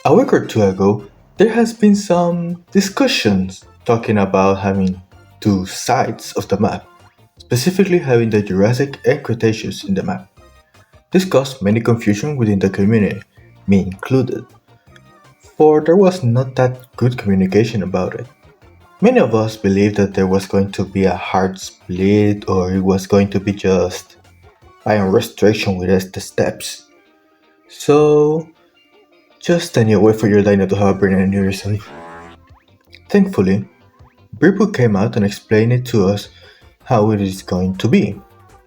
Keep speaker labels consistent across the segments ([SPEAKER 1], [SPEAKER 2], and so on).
[SPEAKER 1] A week or two ago, there has been some discussions talking about having two sides of the map, specifically having the Jurassic and Cretaceous in the map. This caused many confusion within the community, me included, for there was not that good communication about it. Many of us believed that there was going to be a hard split or it was going to be just iron restriction with the steps. So, just any way for your dino to have a brain aneurysm. Thankfully, Bripu came out and explained it to us how it is going to be,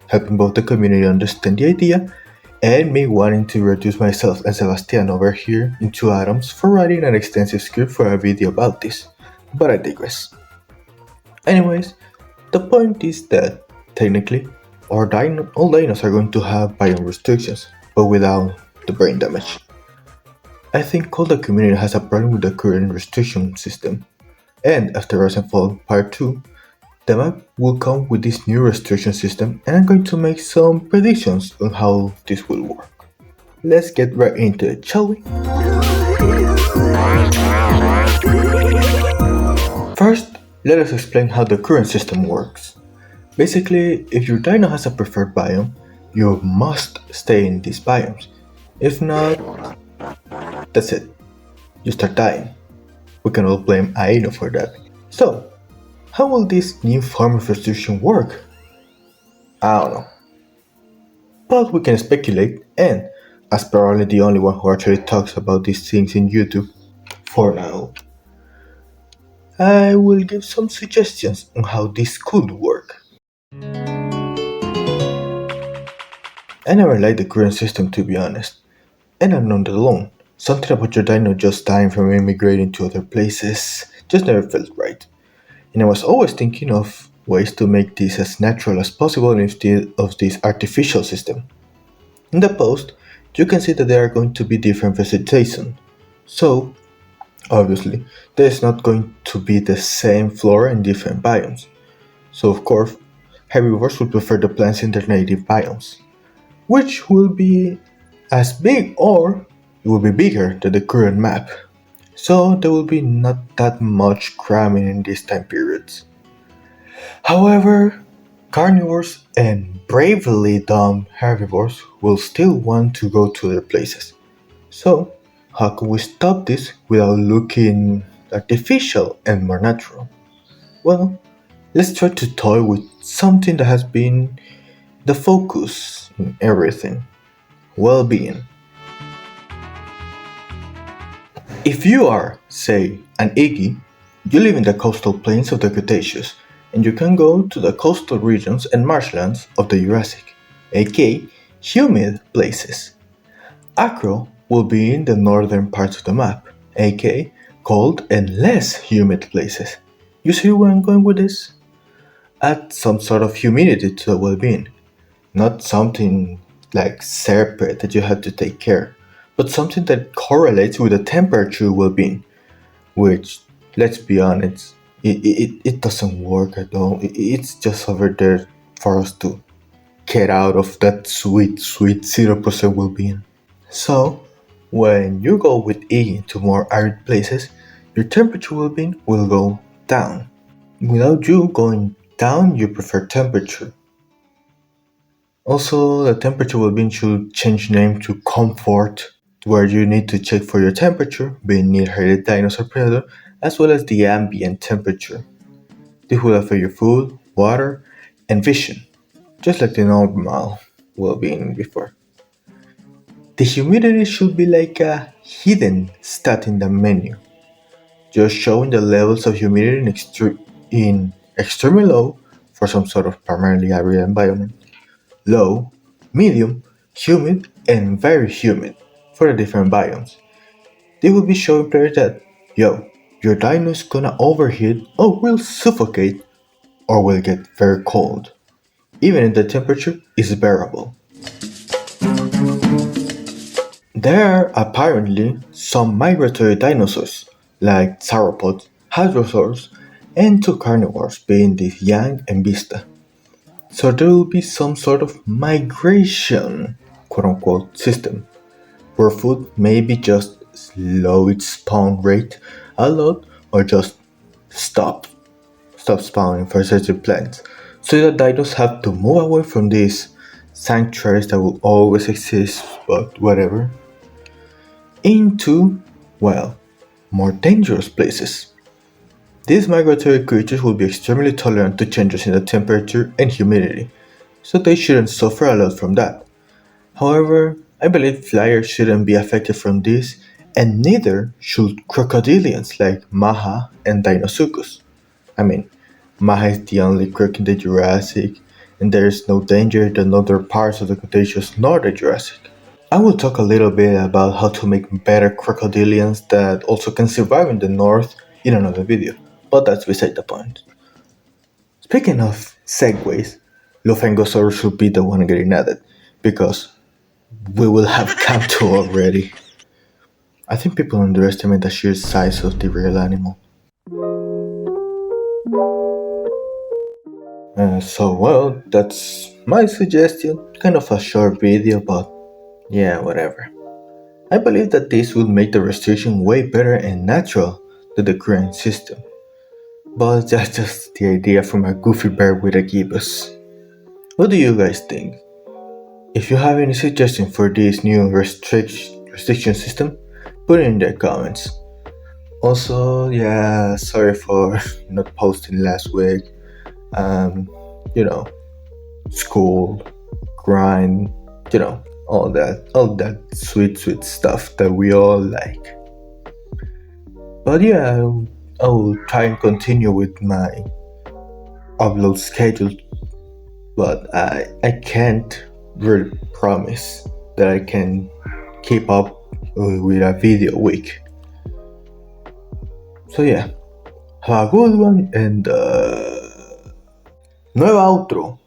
[SPEAKER 1] helping both the community understand the idea and me wanting to reduce myself and Sebastian over here into atoms for writing an extensive script for a video about this. But I digress. Anyways, the point is that technically all dinos are going to have biome restrictions, but without the brain damage. I think all the community has a problem with the current restriction system, and after Rise and Fall Part 2, the map will come with this new restriction system and I'm going to make some predictions on how this will work. Let's get right into it, shall we? First, let us explain how the current system works. Basically, if your dino has a preferred biome, you must stay in these biomes. If not, that's it. You start dying. We can all blame Aino for that. So, how will this new form of restriction work? I don't know. But we can speculate, and as probably the only one who actually talks about these things in YouTube, for now, I will give some suggestions on how this could work. I never liked the current system, to be honest, and I'm not alone. Something about your dino just dying from immigrating to other places just never felt right. And I was always thinking of ways to make this as natural as possible instead of this artificial system. In the post, you can see that there are going to be different vegetation. So, obviously, there is not going to be the same flora in different biomes. So of course, herbivores will prefer the plants in their native biomes, which will be as big or it will be bigger than the current map. So there will be not that much cramming in these time periods. However, carnivores and bravely dumb herbivores will still want to go to their places. So, how can we stop this without looking artificial and more natural? Well, let's try to toy with something that has been the focus in everything: well-being. If you are, say, an Iggy, you live in the coastal plains of the Cretaceous, and you can go to the coastal regions and marshlands of the Jurassic, aka humid places. Acro will be in the northern parts of the map, aka cold and less humid places. You see where I'm going with this? Add some sort of humidity to the well-being, not something like separate that you have to take care, but something that correlates with the temperature well-being, which, let's be honest, it doesn't work at all. It's just over there for us to get out of that sweet 0% well-being. So, when you go with E to more arid places, your temperature well-being will go down. Without you going down, you prefer temperature. Also, the temperature well-being should change name to comfort, where you need to check for your temperature, being near-headed dinosaur predator, as well as the ambient temperature. This will affect your food, water, and vision, just like the normal well-being before. The humidity should be like a hidden stat in the menu, just showing the levels of humidity in extremely low for some sort of primarily arid environment, low, medium, humid, and very humid for the different biomes. They will be showing players that, yo, your dino is gonna overheat or will suffocate or will get very cold, even if the temperature is bearable. There are apparently some migratory dinosaurs, like sauropods, hadrosaurs, and two carnivores, being the Yang and Vista. So there will be some sort of migration, quote unquote, system. where food maybe just slow its spawn rate a lot or just stop stop spawning for certain plants. So the dinos have to move away from these sanctuaries that will always exist, but whatever, into, well, more dangerous places. These migratory creatures will be extremely tolerant to changes in the temperature and humidity, so they shouldn't suffer a lot from that. However, I believe flyers shouldn't be affected from this, and neither should crocodilians like Maha and Deinosuchus. I mean, Maha is the only croc in the Jurassic, and there is no danger that other parts of the Cretaceous nor the Jurassic. I will talk a little bit about how to make better crocodilians that also can survive in the north in another video, but that's beside the point. Speaking of segues, Lophangosaurus should be the one getting added, because we will have Canto already. I think people underestimate the sheer size of the real animal. So, that's my suggestion. Kind of a short video, but yeah, whatever. I believe that this would make the restriction way better and natural to the current system. But that's just the idea from a goofy bear with a gibbous. What do you guys think? If you have any suggestions for this new restriction system, put it in the comments. Also, yeah, sorry for not posting last week. Um, you know, school, grind, all that sweet stuff that we all like. But yeah, I will try and continue with my upload schedule, but I can't really promise that I can keep up with a video a week. So yeah, have a good one and nueva outro.